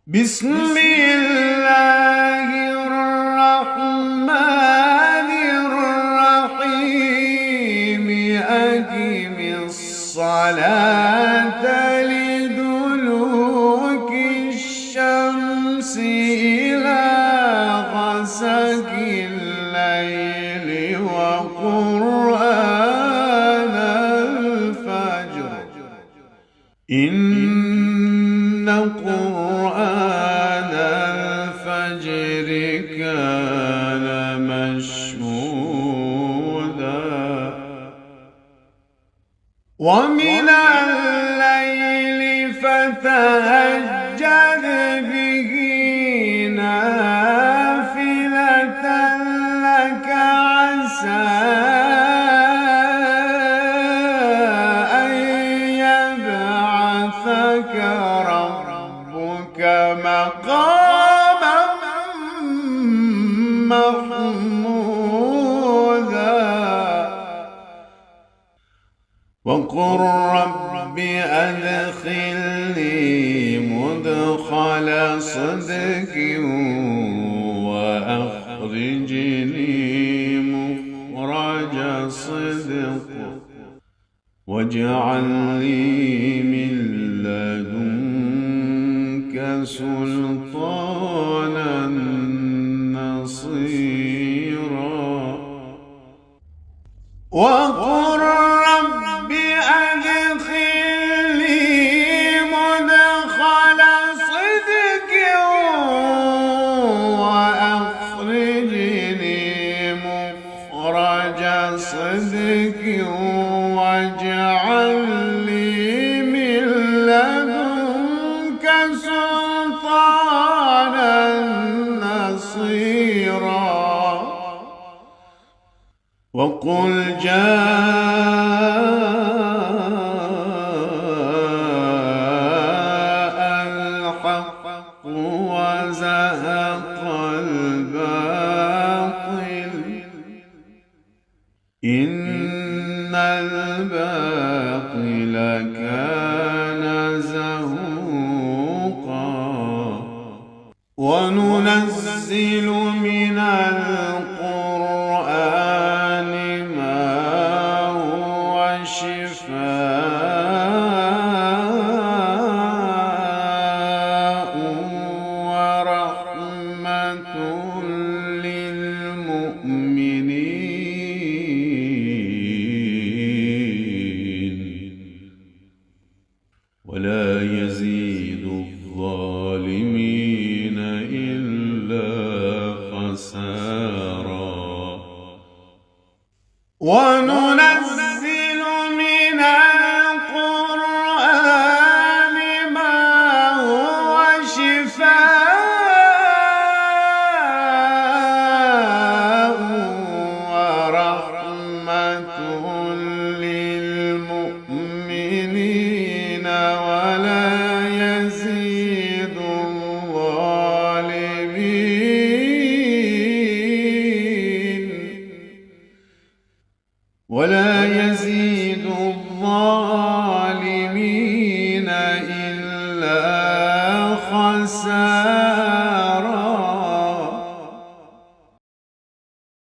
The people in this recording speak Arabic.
بسم الله الرحمن الرحيم أقم الصلاة لدلوك الشمس إلى غسق الليل وقرآن الفجر إن قرآن الفجر كان مشهودا ومن الليل فتهجد به نافلة لك عسى أن يبعثك ربك مقاما محمودا وقل رب أدخلني مدخل صدق وأخرجني مخرج صدق واجعل لي من لدنك سلطانا نصيرا وقل رب أدخلني مدخل صدق وأخرجني مخرج صدق واجعل لي من لدنك سلطانا نصيرا وقل جاء الحق وزهق الباطل إن الباطل كان زهوقا وننزل من القرآن ما هو شفاء ورحمة للمؤمنين ولا يزيد الظالمين إلا خسارا وننزل من القرآن ما هو شفاء ورحمة للمؤمنين ولا يزيد الظالمين